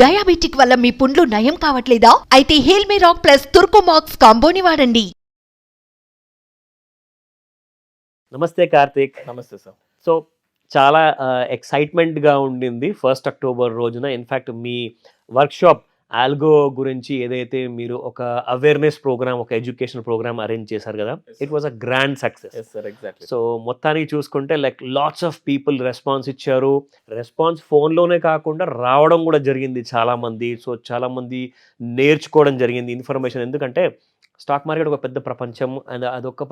Diabetic వల్ల మీ పుండ్లు నయం కావట్లేదా? అయితే హేల్మే రాక్ ప్లస్ తుర్కోమాక్స్ కాంబోని వాడండి. నమస్తే కార్తీక్. నమస్తే సార్. సో చాలా ఎక్సైట్మెంట్గా ఉండింది 1 అక్టోబర్ రోజున. ఇన్ఫ్యాక్ట్ మీ వర్క్షాప్ ఆల్గో గురించి ఏదైతే మీరు ఒక అవేర్నెస్ ప్రోగ్రామ్, ఒక ఎడ్యుకేషన్ ప్రోగ్రామ్ అరేంజ్ చేశారు కదా, it was a grand success. Yes sir, exactly. So మొత్తానికి చూసుకుంటే like lots of people response ఇచ్చారు. రెస్పాన్స్ ఫోన్లోనే కాకుండా రావడం కూడా జరిగింది చాలామంది. సో చాలామంది నేర్చుకోవడం జరిగింది ఇన్ఫర్మేషన్. ఎందుకంటే స్టాక్ మార్కెట్ ఒక పెద్ద ప్రపంచం అండ్ అదొక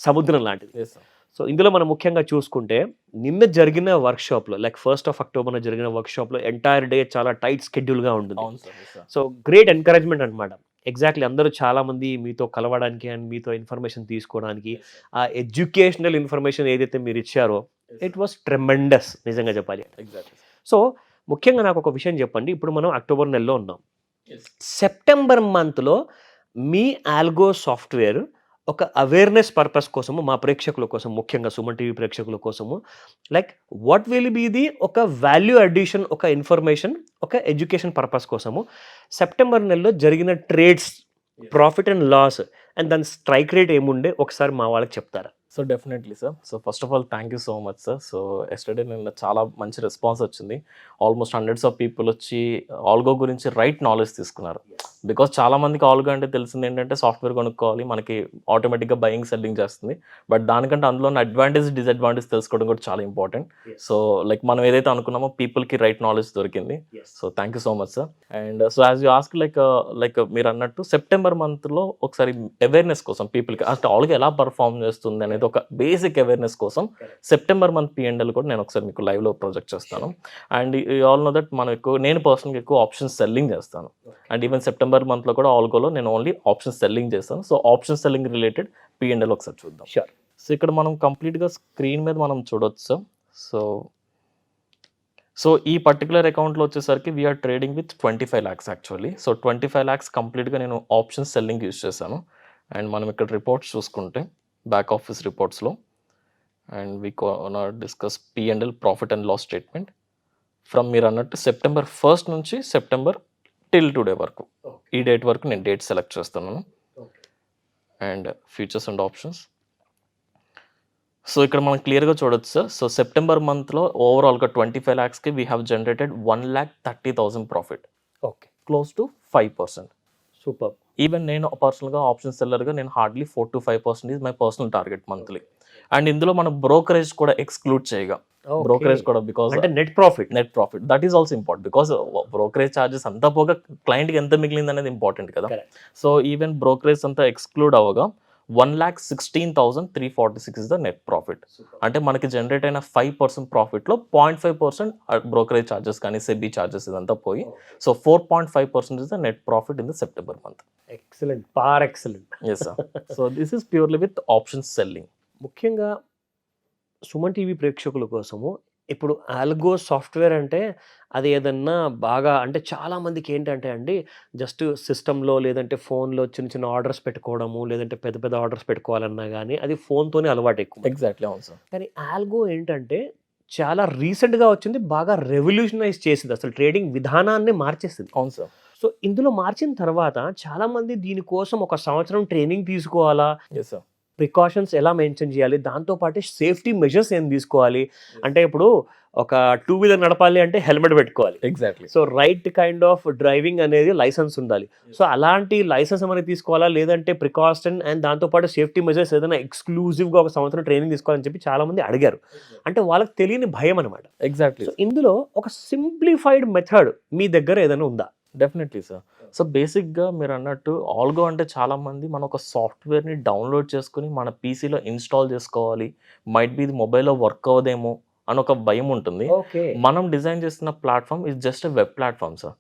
సముద్రం లాంటిది. Yes sir. సో ఇందులో మనం ముఖ్యంగా చూసుకుంటే నిన్న జరిగిన వర్క్షాప్లో లైక్ 1 అక్టోబర్న జరిగిన వర్క్షాప్లో ఎంటైర్ డే చాలా టైట్ స్కెడ్యూల్గా ఉంటుంది. అవును సార్. Yes sir. So great encouragement అనమాట. ఎగ్జాక్ట్లీ అందరూ చాలామంది మీతో కలవడానికి అండ్ మీతో ఇన్ఫర్మేషన్ తీసుకోవడానికి, ఆ ఎడ్యుకేషనల్ ఇన్ఫర్మేషన్ ఏదైతే మీరు ఇచ్చారో ఇట్ వాస్ ట్రెమెండస్ నిజంగా చెప్పాలి. ఎగ్జాక్ట్లీ. సో ముఖ్యంగా నాకు ఒక విషయం చెప్పండి. ఇప్పుడు మనం అక్టోబర్ నెలలో ఉన్నాం. ఎస్. సెప్టెంబర్ మంత్లో మీ ఆల్గో సాఫ్ట్వేర్ ఒక అవేర్నెస్ పర్పస్ కోసము, మా ప్రేక్షకుల కోసం, ముఖ్యంగా సుమన్ టీవీ ప్రేక్షకుల కోసము, like what will be the ఒక వాల్యూ అడిషన్, ఒక ఇన్ఫర్మేషన్, ఒక ఎడ్యుకేషన్ పర్పస్ కోసము సెప్టెంబర్ నెలలో జరిగిన trades, profit and loss and దాని స్ట్రైక్ రేట్ ఏముండే ఒకసారి మా వాళ్ళకి చెప్తారా? So definitely sir. So first of all thank you so much sir. So yesterday నిన్న చాలా మంచి రెస్పాన్స్ వచ్చింది. ఆల్మోస్ట్ హండ్రెడ్స్ ఆఫ్ పీపుల్ వచ్చి ఆల్గో గురించి రైట్ నాలెడ్జ్ తీసుకున్నారు. బికాస్ చాలా మందికి ఆల్గో అంటే తెలిసింది ఏంటంటే సాఫ్ట్వేర్ కొనుక్కోవాలి, మనకి ఆటోమేటిక్గా బయింగ్ సెల్లింగ్ చేస్తుంది. బట్ దానికంటే అందులో అడ్వాంటేజ్, డిసడ్వాంటేజ్ తెలుసుకోవడం కూడా చాలా ఇంపార్టెంట్. సో లైక్ మనం ఏదైతే అనుకున్నామో పీపుల్కి రైట్ నాలెడ్జ్ దొరికింది. So thank you so much sir. And so as you ask like మీరు అన్నట్టు సెప్టెంబర్ మంత్లో ఒకసారి అవేర్నెస్ కోసం పీపుల్కి అంటే ఆల్గో ఎలా పర్ఫామ్ చేస్తుంది అనేది ఒక బేసిక్ అవేర్నెస్ కోసం సెప్టెంబర్ మంత్ P&L కూడా నేను ఒకసారి మీకు లైవ్లో ప్రొజెక్ట్ చేస్తాను. And you all know that నేను పర్సనల్గా ఎక్కువ ఆప్షన్స్ సెల్లింగ్ చేస్తాను. అండ్ ఈవెన్ సెప్టెంబర్ మంత్లో కూడా ఆల్గోలో నేను ఓన్లీ ఆప్షన్ సెల్లింగ్ చేస్తాను. So option selling related P&L ఒకసారి చూద్దాం. షూర్. సో ఇక్కడ మనం కంప్లీట్గా స్క్రీన్ మీద మనం చూడొచ్చు సార్. సో ఈ పర్టికులర్ అకౌంట్లో వచ్చేసరికి we are trading with 25 lakhs actually. So 25 lakhs కంప్లీట్గా నేను ఆప్షన్ సెల్లింగ్ యూజ్ చేశాను. అండ్ మనం ఇక్కడ రిపోర్ట్స్ చూసుకుంటే బ్యాక్ ఆఫీస్ రిపోర్ట్స్లో and we discuss P&L profit and loss statement from మీరు అన్నట్టు సెప్టెంబర్ 1st నుంచి సెప్టెంబర్ టిల్ టుడే వరకు, ఈ డేట్ వరకు నేను డేట్ సెలెక్ట్ చేస్తున్నాను. And futures and options. So ఇక్కడ మనం క్లియర్గా చూడొచ్చు సార్. సో సెప్టెంబర్ మంత్లో ఓవరాల్గా 25 lakhsకి we have generated 1,30,000 profit, okay, close to 5%. Super. Even నేను పర్సనల్గా ఆప్షన్ సెల్లర్గా నేను hardly 4 to 5% is my personal target monthly. And ఇందులో మనం బ్రోకరేజ్ కూడా ఎక్స్క్లూడ్ చేయగా, బ్రోకరేజ్ కూడా బికాస్ అంటే net profit that is also important. Because brokerage charges అంతా పోగా క్లయింట్కి ఎంత మిగిలింది అనేది ఇంపార్టెంట్ కదా. సో ఈవెన్ బ్రోకరేజ్ అంతా ఎక్స్క్లూడ్ అవ్వగా 1,16,346 ఇస్ ద నెట్ ప్రాఫిట్. అంటే మనకి జనరేట్ అయిన 5% ప్రాఫిట్లో 0.5% బ్రోకరేజ్ ఛార్జెస్ కానీ సెబీ ఛార్జెస్ ఇదంతా పోయి, so 4.5% is the net profit in the September month. Excellent, పార్ excellent. Yes sir. So this is purely with option selling. ముఖ్యంగా సుమన్ టీవీ ప్రేక్షకుల కోసము ఇప్పుడు ఆల్గో సాఫ్ట్వేర్ అంటే అది ఏదన్నా బాగా అంటే చాలామందికి ఏంటంటే అండి, జస్ట్ సిస్టంలో లేదంటే ఫోన్లో చిన్న చిన్న ఆర్డర్స్ పెట్టుకోవడము, లేదంటే పెద్ద పెద్ద ఆర్డర్స్ పెట్టుకోవాలన్నా కానీ అది ఫోన్తోనే అలవాటు ఎక్కువ. ఎగ్జాక్ట్లీ, అవును సార్. కానీ ఆల్గో ఏంటంటే చాలా రీసెంట్గా వచ్చింది, బాగా రెవల్యూషనైజ్ చేసింది, అసలు ట్రేడింగ్ విధానాన్ని మార్చేసింది. అవును సార్. సో ఇందులో మార్చిన తర్వాత చాలామంది దీనికోసం 1 సంవత్సరం ట్రైనింగ్ తీసుకోవాలా, ఎస్ సార్, ప్రికాషన్స్ ఎలా మెయింటైన్ చేయాలి, దాంతోపాటు సేఫ్టీ మెజర్స్ ఏం తీసుకోవాలి. అంటే ఇప్పుడు ఒక 2-wheeler నడపాలి అంటే హెల్మెట్ పెట్టుకోవాలి. Exactly. So right kind of driving అనేది లైసెన్స్ ఉండాలి. సో అలాంటి లైసెన్స్ ఏమైనా తీసుకోవాలా, లేదంటే ప్రికాషన్ అండ్ దాంతోపాటు సేఫ్టీ మెజర్స్ ఏదైనా ఎక్స్క్లూజివ్గా 1 సంవత్సరం ట్రైనింగ్ తీసుకోవాలని చెప్పి చాలామంది అడిగారు. అంటే వాళ్ళకి తెలియని భయం అనమాట. ఎగ్జాక్ట్లీ. సో ఇందులో ఒక సింప్లిఫైడ్ మెథడ్ మీ దగ్గర ఏదైనా ఉందా? Definitely sir. సో బేసిక్గా మీరు అన్నట్టు ఆల్గో అంటే చాలామంది మన ఒక సాఫ్ట్వేర్ని డౌన్లోడ్ చేసుకుని మన పీసీలో ఇన్స్టాల్ చేసుకోవాలి, మైట్ బి ఇది మొబైల్లో వర్క్ అవ్వదేమో అని ఒక భయం ఉంటుంది. మనం డిజైన్ చేస్తున్న platform is just web platform sir.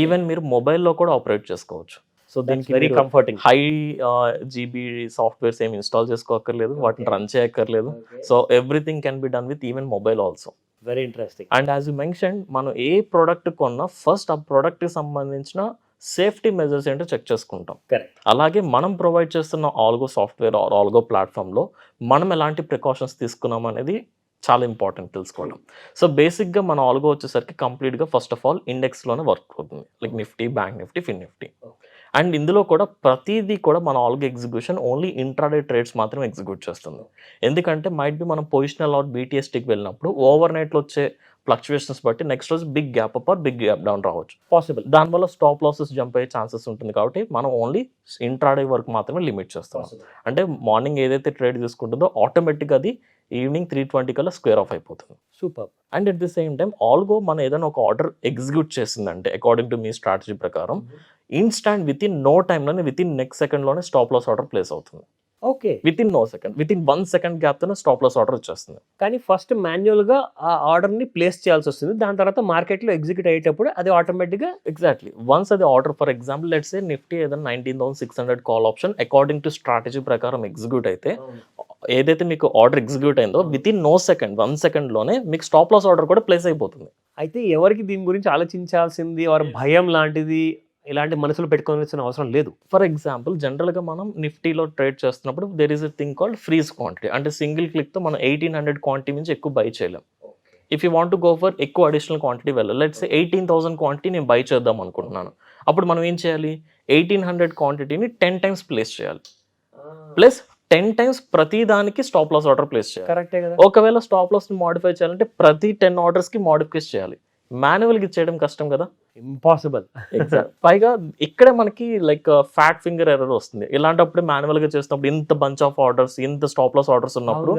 Even మీరు మొబైల్లో కూడా ఆపరేట్ చేసుకోవచ్చు. సో దీనికి very comforting. High GB softwares ఏమి ఇన్స్టాల్ చేసుకోక్కర్లేదు, వాటిని రన్ చేయక్కర్లేదు. So everything can be done with even mobile also. Very interesting. And as you mention, మనం ఏ product కొన్నా ఫస్ట్ ఆ ప్రోడక్ట్కి సంబంధించిన సేఫ్టీ మెజర్స్ ఏంటో చెక్ చేసుకుంటాం. కరెక్ట్. అలాగే మనం ప్రొవైడ్ చేస్తున్న ఆల్గో సాఫ్ట్వేర్ ఆర్ ఆల్గో ప్లాట్ఫామ్లో మనం ఎలాంటి ప్రికాషన్స్ తీసుకున్నాం అనేది చాలా ఇంపార్టెంట్ తెలుసుకోవడం. సో బేసిక్గా మన ఆల్గో వచ్చేసరికి కంప్లీట్గా ఫస్ట్ ఆఫ్ ఆల్ ఇండెక్స్లోనే వర్క్ అవుతుంది, like Nifty, bank Nifty, fin Nifty. And ఇందులో కూడా ప్రతిదీ కూడా మన algo execution only intraday trades మాత్రమే ఎగ్జిక్యూట్ చేస్తుంది. ఎందుకంటే మైట్ బి మనం పొజిషనల్ ఆర్ బీటీఎస్టీకి వెళ్ళినప్పుడు ఓవర్ నైట్లో వచ్చే ఫ్లక్చువేషన్స్ బట్టి నెక్స్ట్ రోజు big gap up or big gap down రావచ్చు పాసిబుల్. దానివల్ల స్టాప్ లాసెస్ జంప్ అయ్యే ఛాన్సెస్ ఉంటుంది. కాబట్టి మనం ఓన్లీ ఇంట్రాడే వరకు మాత్రమే లిమిట్ చేస్తాం. అంటే మార్నింగ్ ఏదైతే ట్రేడ్ తీసుకుంటుందో ఆటోమేటిక్గా అది ఈవినింగ్ 3:20 కల్లా స్క్వేర్ ఆఫ్ అయిపోతుంది. Super. And at the same time algo మనం ఏదైనా ఒక ఆర్డర్ ఎగ్జిక్యూట్ చేసిందంటే అకార్డింగ్ టు మీ స్ట్రాటజీ ప్రకారం ఇన్స్టాంట్ విత్ ఇన్ నో టైంలోనే విత్ ఇన్ నెక్స్ట్ సెకండ్లోనే స్టాప్ లాస్ ఆర్డర్ ప్లేస్ అవుతుంది. Okay. Within no second, within 1 second గ్యాప్తోనే స్టాప్ లాస్ ఆర్డర్ వచ్చేస్తుంది. కానీ ఫస్ట్ మాన్యువల్గా ఆ ఆర్డర్ని ప్లేస్ చేయాల్సి వస్తుంది. దాని తర్వాత మార్కెట్లో ఎగ్జిక్యూట్ అయ్యేటప్పుడు అది ఆటోమేటిక్గా ఎగ్జాక్ట్లీ వన్స్ అది order for example let's say Nifty ఏదైనా 19,600 call option according to strategy ప్రకారం ఎగ్జిక్యూట్ అయితే ఏదైతే మీకు ఆర్డర్ ఎగ్జిక్యూట్ అయిందో విత్ ఇన్ నో సెకండ్ 1 సెకండ్లోనే మీకు స్టాప్ లాస్ ఆర్డర్ కూడా ప్లేస్ అయిపోతుంది. అయితే ఎవరికి దీని గురించి ఆలోచించాల్సింది వారి భయం లాంటిది ఇలాంటి మనసులో పెట్టుకోవాల్సిన అవసరం లేదు. ఫర్ ఎగ్జాంపుల్ జనరల్గా మనం నిఫ్టీలో ట్రేడ్ చేస్తున్నప్పుడు there is a thing called freeze quantity. అంటే సింగిల్ క్లిక్తో మనం 1800 క్వాంటిటీ నుంచి ఎక్కువ బై చేయలేం. If you want to go for ఎక్కువ అడిషనల్ క్వాంటిటీ వెళ్ళాలి, లెట్స్ 18,000 క్వాంటిటీ నేను బై చేద్దాం అనుకుంటున్నాను. అప్పుడు మనం ఏం చేయాలి, 1800 క్వాంటిటీని 10 టైమ్స్ ప్లేస్ చేయాలి, ప్లస్ 10 టైమ్స్ ప్రతి దానికి స్టాప్ లాస్ ఆర్డర్ ప్లేస్ చేయాలి. కరెక్టే కదా. ఒకవేళ స్టాప్ లాస్ని మాడిఫై చేయాలంటే ప్రతి 10 ఆర్డర్స్కి మాడిఫై చేయాలి. మాన్యువల్గా చేయడం కష్టం కదా, ఇంపాసిబుల్. పైగా ఇక్కడే మనకి లైక్ ఫ్యాట్ ఫింగర్ ఎర్రర్ వస్తుంది. ఇలాంటప్పుడు మాన్యువల్గా చేసినప్పుడు ఇంత బంచ్ ఆఫ్ ఆర్డర్స్, ఇంత స్టాప్ లాస్ ఆర్డర్స్ ఉన్నప్పుడు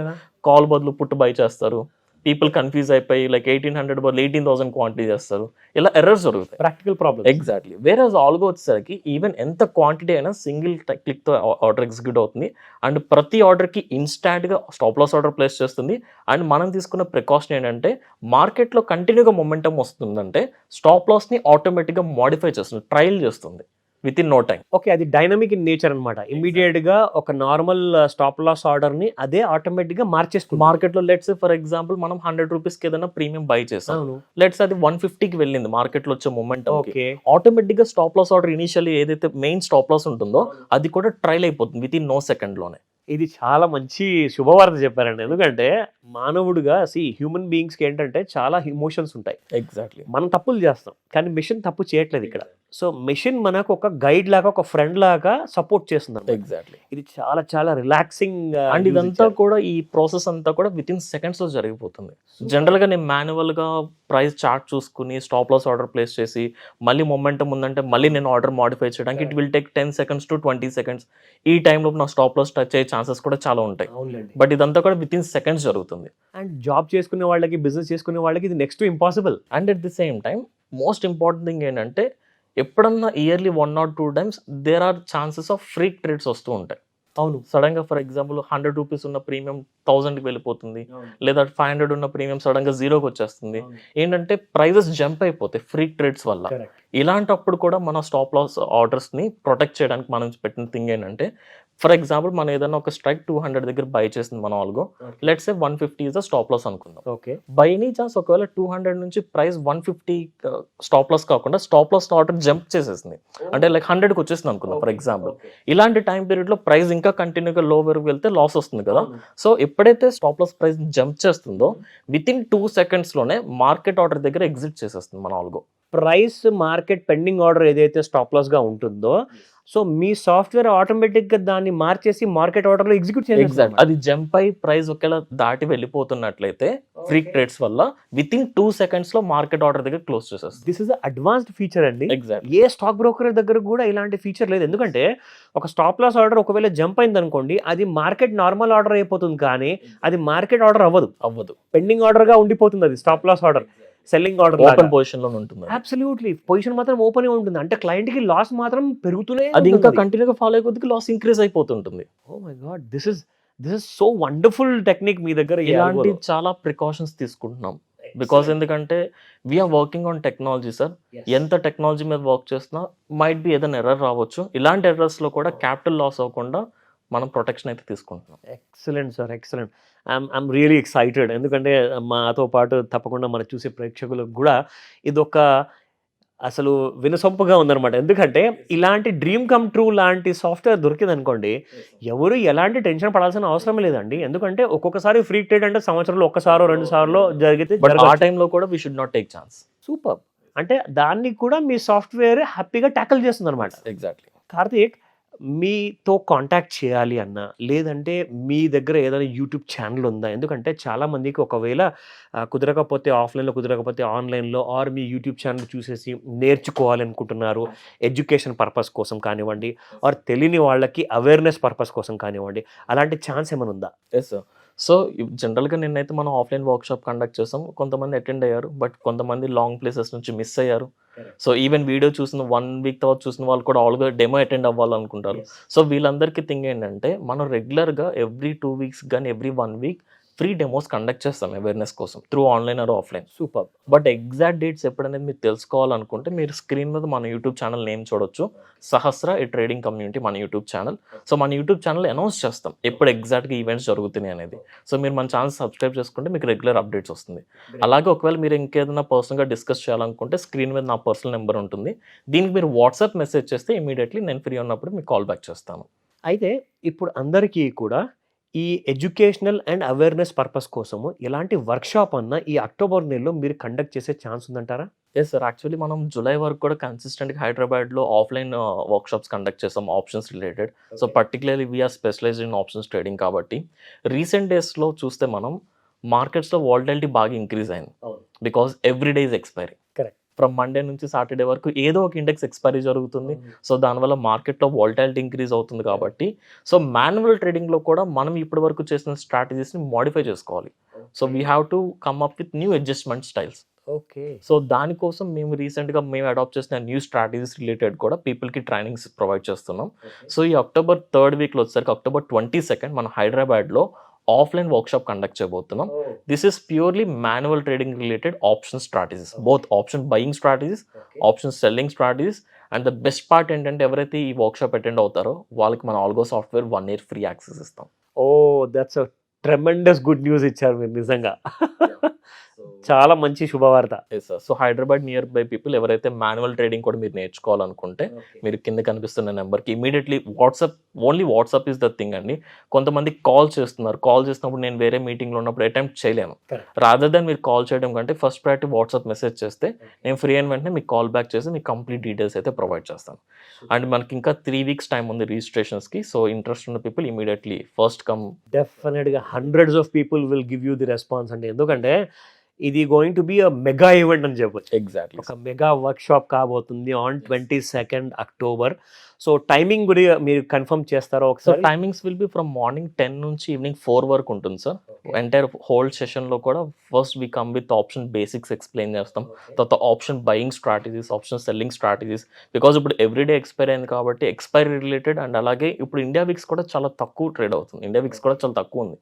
కాల్ బదులు పుట్టు బై చేస్తారు. పీపుల్ కన్ఫ్యూజ్ అయిపోయి లైక్ 1800 బదులు 18,000 క్వాంటిటీ చేస్తారు. ఇలా ఎర్రర్స్ జరుగుతాయి, ప్రాక్టికల్ ప్రాబ్లమ్. ఎగ్జాక్ట్లీ. వేరే ఆల్గో వచ్చేసరికి ఈవెన్ ఎంత క్వాంటిటీ అయినా సింగిల్ క్లిక్తో ఆర్డర్ ఎగ్జిక్యూట్ అవుతుంది. అండ్ ప్రతి ఆర్డర్కి ఇన్స్టాంట్గా స్టాప్ లాస్ ఆర్డర్ ప్లేస్ చేస్తుంది. అండ్ మనం తీసుకున్న ప్రికాషన్ ఏంటంటే మార్కెట్లో కంటిన్యూగా మొమెంటం వస్తుందంటే స్టాప్ లాస్ని ఆటోమేటిక్గా మాడిఫై చేస్తుంది, ట్రయల్ చేస్తుంది within no time. Okay, అది డైనమిక్ ఇన్ నేచర్ అనమాట. ఇమీడియట్ గా ఒక నార్మల్ స్టాప్ లాస్ ఆర్డర్ ని అదే ఆటోమేటిక్ గా మార్చేస్తుంది. మార్కెట్ లో లెట్స్ ఫర్ ఎగ్జాంపుల్ మనం 100 రూపీస్కి ఏదైనా ప్రీమియం బై చేసాం, లెట్స్ అది 150కి వెళ్ళింది మార్కెట్ లో వచ్చే మూమెంట్. ఓకే, ఆటోమేటిక్ గా స్టాప్ లాస్ ఆర్డర్ ఇనిషియల్లీ ఏదైతే మెయిన్ స్టాప్ లాస్ ఉంటుందో అది కూడా ట్రైల్ అయిపోతుంది విత్ ఇన్ నో సెకండ్ లోనే. ఇది చాలా మంచి శుభవార్త చెప్పారండి. ఎందుకంటే మానవుడిగా హ్యూమన్ బీయింగ్స్కి ఏంటంటే చాలా ఇమోషన్స్ ఉంటాయి. ఎగ్జాక్ట్లీ. మనం తప్పులు చేస్తాం కానీ మెషిన్ తప్పు చేయట్లేదు ఇక్కడ. సో మెషిన్ మనకు ఒక గైడ్ లాగా, ఒక ఫ్రెండ్ లాగా సపోర్ట్ చేస్తుంది. ఎగ్జాక్ట్లీ. ఇది చాలా చాలా రిలాక్సింగ్. అండ్ ఇదంతా కూడా ఈ ప్రాసెస్ అంతా కూడా విత్ ఇన్ సెకండ్స్ లో జరిగిపోతుంది. జనరల్ గా నేను మాన్యువల్ గా ప్రైస్ చార్ట్ చూసుకుని స్టాప్ లాస్ ఆర్డర్ ప్లేస్ చేసి మళ్ళీ మొమెంటం ఉందంటే మళ్ళీ నేను ఆర్డర్ మాడిఫై చేయడానికి it will take 10 seconds to 20 seconds. ఈ టైంలో నా స్టాప్ లాస్ టచ్ అయ్యే ఛాన్సెస్ కూడా చాలా ఉంటాయి. బట్ ఇదంతా కూడా విత్ ఇన్ సెకండ్స్ జరుగుతుంది. అండ్ జాబ్ చేసుకునే వాళ్ళకి, బిజినెస్ చేసుకునే వాళ్ళకి ఇది next impossible. And at the same time most important thing ఏంటంటే ఎప్పుడన్నా yearly 1 or 2 times there are chances of freak trades వస్తూ ఉంటాయి. అవును. సడన్ గా ఫర్ ఎగ్జాంపుల్ 100 రూపీస్ ఉన్న ప్రీమియం 1000కి వెళ్ళిపోతుంది, లేదా 500 ఉన్న ప్రీమియం సడన్ గా 0కి వచ్చేస్తుంది. ఏంటంటే ప్రైజెస్ జంప్ అయిపోతాయి ఫ్రీక్ ట్రేడ్స్ వల్ల. ఇలాంటప్పుడు కూడా మన స్టాప్ లాస్ ఆర్డర్స్ ని ప్రొటెక్ట్ చేయడానికి మనం పెట్టిన థింగ్ ఏంటంటే ఫర్ ఎగ్జాంపుల్ మనం ఏదైనా ఒక స్ట్రైక్ 200 దగ్గర బై చేసింది మన ఆల్గో, let's say 150 is the stop loss అనుకుందాం. ఓకే, బై ఎనీ ఛాన్స్ ఒకవేళ 200 నుంచి ప్రైస్ 150 స్టాప్ లాస్ కాకుండా స్టాప్ లాస్ ఆర్డర్ జంప్ చేసేసింది, అంటే లైక్ 100కి వచ్చేసింది అనుకుందాం ఫర్ ఎగ్జాంపుల్. ఇలాంటి టైం పీరియడ్ లో ప్రైస్ ఇంకా కంటిన్యూగా లో వరకు వెళ్తే లాస్ వస్తుంది కదా. సో ఎప్పుడైతే స్టాప్ లాస్ ప్రైస్ జంప్ చేస్తుందో విత్ ఇన్ 2 seconds లోనే మార్కెట్ ఆర్డర్ దగ్గర ఎగ్జిట్ చేసేస్తుంది మన algo. Price market pending order ఏదైతే స్టాప్ లాస్ గా ఉంటుందో, సో మీ సాఫ్ట్వేర్ ఆటోమేటిక్ గా దాన్ని మార్చేసి మార్కెట్ ఆర్డర్ లో ఎగ్జిక్యూట్ చేయాలి. అది జంప్ అయి ప్రైస్ ఒకవేళ దాటి వెళ్ళిపోతున్నట్లయితే ఫ్రీక్ ట్రేడ్స్ వల్ల విత్ ఇన్ 2 seconds లో మార్కెట్ ఆర్డర్ దగ్గర క్లోజ్ చేసేస్తుంది. దిస్ ఇస్ అడ్వాన్స్డ్ ఫీచర్ అండి. ఎగ్జాక్ట్. ఏ స్టాక్ బ్రోకర్ దగ్గర కూడా ఇలాంటి ఫీచర్ లేదు. ఎందుకంటే ఒక స్టాప్ లాస్ ఆర్డర్ ఒకవేళ జంప్ అయింది అనుకోండి, అది మార్కెట్ నార్మల్ ఆర్డర్ అయిపోతుంది, కానీ అది మార్కెట్ ఆర్డర్ అవ్వదు. పెండింగ్ ఆర్డర్ గా ఉండిపోతుంది. అది stop loss order selling order open position లో ఉంటుంది. అబ్సల్యూట్లీ పొజిషన్ మాత్రం ఓపెన్ ఉంటుంది. అంటే క్లయింట్ కి లాస్ మాత్రం పెరుగుతూనే, అది ఇంకా కంటిన్యూగా ఫాలో అయిపోతుంది, లాస్ ఇంక్రీజ్ అయిపోతుంటుంది. Oh my god, this is so wonderful technique మీ దగ్గర. ఇలాంటి చాలా ప్రికాషన్స్ తీసుకుంటున్నాం బికాస్ ఎందుకంటే we are working on technology sir. ఎంత టెక్నాలజీ మీద వర్క్ చేస్తున్నా మైట్ బి ఏదైనా ఎర్రర్ రావచ్చు. ఇలాంటి ఎర్రర్స్ లో కూడా క్యాపిటల్ లాస్ అవ్వకుండా మనం ప్రొటెక్షన్ అయితే తీసుకుంటున్నాం. Excellent sir, excellent. I'm really excited. ఎందుకంటే మాతో పాటు తప్పకుండా మనం చూసే ప్రేక్షకులకు కూడా ఇదొక అసలు వినసొంపుగా ఉందన్నమాట. ఎందుకంటే ఇలాంటి డ్రీమ్ కమ్ ట్రూ లాంటి సాఫ్ట్‌వేర్ దొరికిందనుకోండి, ఎవరు ఎలాంటి టెన్షన్ పడాల్సిన అవసరం లేదండి. ఎందుకంటే ఒక్కొక్కసారి ఫ్రీ ట్రేడ్ అంటే సంవత్సరంలో ఒక్కసారో, 2 సార్లో జరిగితే బట్ ఆ జరగచ్చు. టైంలో కూడా we should not take chance. Superb. అంటే దాన్ని కూడా మీ సాఫ్ట్‌వేర్ హ్యాపీగా టాకిల్ చేస్తుందన్నమాట. ఎగ్జాక్ట్లీ. కార్తీక్, మీతో కాంటాక్ట్ చేయాలి అన్నా, లేదంటే మీ దగ్గర ఏదైనా యూట్యూబ్ ఛానల్ ఉందా? ఎందుకంటే చాలామందికి ఒకవేళ కుదరకపోతే ఆఫ్‌లైన్‌లో, కుదరకపోతే ఆన్‌లైన్‌లో ఆర్ మీ యూట్యూబ్ ఛానల్ చూసేసి నేర్చుకోవాలనుకుంటున్నారు. ఎడ్యుకేషన్ పర్పస్ కోసం కానివ్వండి, ఆర్ తెలియని వాళ్ళకి అవేర్‌నెస్ పర్పస్ కోసం కానివ్వండి. అలాంటి ఛాన్స్ ఏమైనా ఉందా? Yes sir. సో జనరల్గా నిన్నైతే మనం ఆఫ్లైన్ వర్క్షాప్ కండక్ట్ చేసాం. కొంతమంది అటెండ్ అయ్యారు, బట్ కొంతమంది లాంగ్ ప్లేసెస్ నుంచి మిస్ అయ్యారు. సో ఈవెన్ వీడియో చూసిన 1 వీక్ తర్వాత చూసిన వాళ్ళు కూడా ఆల్గా డెమో అటెండ్ అవ్వాలనుకుంటారు. సో వీళ్ళందరికీ థింగ్ ఏంటంటే మనం రెగ్యులర్గా ఎవ్రీ 2 వీక్స్ కానీ every 1 week free demos conduct చేస్తాం అవేర్నెస్ కోసం through online or offline. Superb. But exact dates ఎప్పుడనేది మీరు తెలుసుకోవాలనుకుంటే మీరు స్క్రీన్ మీద మన యూట్యూబ్ ఛానల్ నేమ్ చూడొచ్చు. సహస్ర ఏ ట్రేడింగ్ కమ్యూనిటీ మన యూట్యూబ్ ఛానల్. సో మన యూట్యూబ్ ఛానల్ అనౌన్స్ చేస్తాం ఎప్పుడు ఎగ్జాక్ట్గా ఈవెంట్స్ జరుగుతున్నాయి అనేది. సో మీరు మన ఛానల్ సబ్స్క్రైబ్ చేసుకుంటే మీకు రెగ్యులర్ అప్డేట్స్ వస్తుంది. అలాగే ఒకవేళ మీరు ఇంకేదైనా పర్సనల్గా డిస్కస్ చేయాలనుకుంటే స్క్రీన్ మీద నా పర్సనల్ నెంబర్ ఉంటుంది. దీనికి మీరు వాట్సాప్ మెసేజ్ చేస్తే ఇమీడియట్లీ నేను ఫ్రీ ఉన్నప్పుడు మీకు కాల్ బ్యాక్ చేస్తాను. అయితే ఇప్పుడు అందరికీ కూడా ఈ ఎడ్యుకేషనల్ అండ్ అవేర్‌నెస్ పర్పస్ కోసము ఎలాంటి వర్క్‌షాప్ అన్నా ఈ అక్టోబర్ నెలలో మీరు కండక్ట్ చేసే ఛాన్స్ ఉందంటారా? Yes sir. యాక్చువల్లీ మనం జూలై వరకు కూడా కన్సిస్టెంట్గా హైదరాబాద్లో ఆఫ్లైన్ వర్క్షాప్స్ కండక్ట్ చేస్తాం options related. So particularly we're specialized in options trading కాబట్టి రీసెంట్ డేస్లో చూస్తే మనం మార్కెట్స్లో వాలటిలిటీ బాగా ఇంక్రీజ్ అయింది. Because every day is expiry. Correct. From Monday నుంచి సాటర్డే వరకు ఏదో ఒక ఇండెక్స్ ఎక్స్పైరీ జరుగుతుంది. సో దానివల్ల మార్కెట్లో వాలటిలిటీ ఇంక్రీజ్ అవుతుంది కాబట్టి సో మాన్యువల్ ట్రేడింగ్లో కూడా మనం ఇప్పటి వరకు చేసిన స్ట్రాటజీస్ని మోడిఫై చేసుకోవాలి. So we have to come up with new adjustment styles. Okay. So దానికోసం మేము రీసెంట్గా మేము అడాప్ట్ చేసిన న్యూ స్ట్రాటజీస్ రిలేటెడ్ కూడా పీపుల్కి ట్రైనింగ్స్ ప్రొవైడ్ చేస్తున్నాం. సో ఈ అక్టోబర్ 3rd వీక్లో వచ్చేసరికి అక్టోబర్ 22nd మనం హైదరాబాద్లో ఆఫ్లైన్ వర్క్షాప్ కండక్ట్ చేయబోతున్నాం. This is purely manual trading related option strategies, both option buying strategies, option selling strategies. And the best part ఏంటంటే ఎవరైతే ఈ వర్క్షాప్ అటెండ్ అవుతారో వాళ్ళకి మన algo software 1 year free access ఇస్తాం. Oh that's a tremendous good news ఇచ్చారు మీరు నిజంగా. చాలా మంచి శుభవార్త. Yes sir. So Hyderabad near by people ఎవరైతే మాన్యువల్ ట్రేడింగ్ కూడా మీరు నేర్చుకోవాలనుకుంటే మీరు కింద కనిపిస్తున్న నెంబర్కి immediately WhatsApp, only WhatsApp is the thing అండి. కొంతమంది కాల్ చేస్తున్నారు, కాల్ చేసినప్పుడు నేను వేరే మీటింగ్లో ఉన్నప్పుడు అటెంప్ట్ చేయలేను. రాదర్ దాన్ మీరు కాల్ చేయడం కంటే ఫస్ట్ ప్రయారిటీ వాట్సాప్ మెసేజ్ చేస్తే నేను ఫ్రీ అయిన వెంటనే మీకు కాల్ బ్యాక్ చేసి మీకు కంప్లీట్ డీటెయిల్స్ అయితే ప్రొవైడ్ చేస్తాను. అండ్ మనకి ఇంకా 3 weeks టైం ఉంది రిజిస్ట్రేషన్స్కి. సో ఇంట్రెస్ట్ ఉన్న పీపుల్ ఇమీడియట్లీ ఫస్ట్ కమ్. డెఫినెట్గా hundreds of people will give you the response అండి. ఎందుకంటే ఇది going to be a mega event అని చెప్పొచ్చు. ఎగ్జాక్ట్లీ. ఒక మెగా వర్క్షాప్ కాబోతుంది on 22nd October. So timing గురి మీరు కన్ఫర్మ్ చేస్తారో సో ఒకసారి? Timings will be from morning 10 నుంచి ఈవినింగ్ 4 వరకు ఉంటుంది సార్. ఎంటైర్ హోల్ సెషన్లో కూడా first we come with option basics explain చేస్తాం. తర్వాత option buying strategies, option selling strategies. Because ఇప్పుడు ఎవ్రీడే ఎక్స్పైరీ అయింది కాబట్టి ఎక్స్పైరీ రిలేటెడ్. అండ్ అలాగే ఇప్పుడు ఇండియా విక్స్ కూడా చాలా తక్కువ ట్రేడ్ అవుతుంది. ఇండియా విక్స్ కూడా చాలా తక్కువ ఉంది.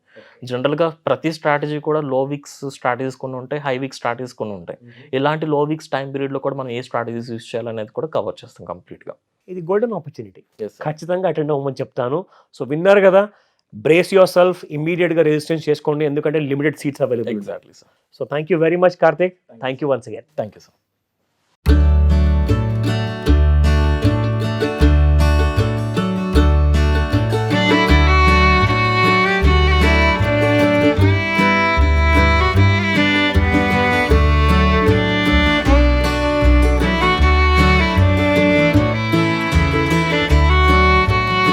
జనరల్గా ప్రతి స్ట్రాటజీ కూడా లో విక్స్ స్ట్రాటజీస్ కొన్ని ఉంటాయి, హై విక్స్ స్ట్రాటజీస్ కొన్ని ఉంటాయి. ఇలాంటి లో విక్స్ టైం పీరియడ్లో కూడా మనం ఏ స్ట్రాటజీస్ యూస్ చేయాలనేది కూడా కవర్ చేస్తాం కంప్లీట్గా. ఇది గోల్డెన్ ఆపర్చునిటీ. ఖచ్చితంగా అటెండ్ అవ్వమని చెప్తాను. సో విన్నారు కదా, బ్రేస్ యువర్ సెల్ఫ్, ఇమీడియట్గా రిజిస్ట్రేషన్ చేసుకోండి ఎందుకంటే limited seats available. Exactly sir. So thank you very much Karthik. Thank you once again. Thank you sir.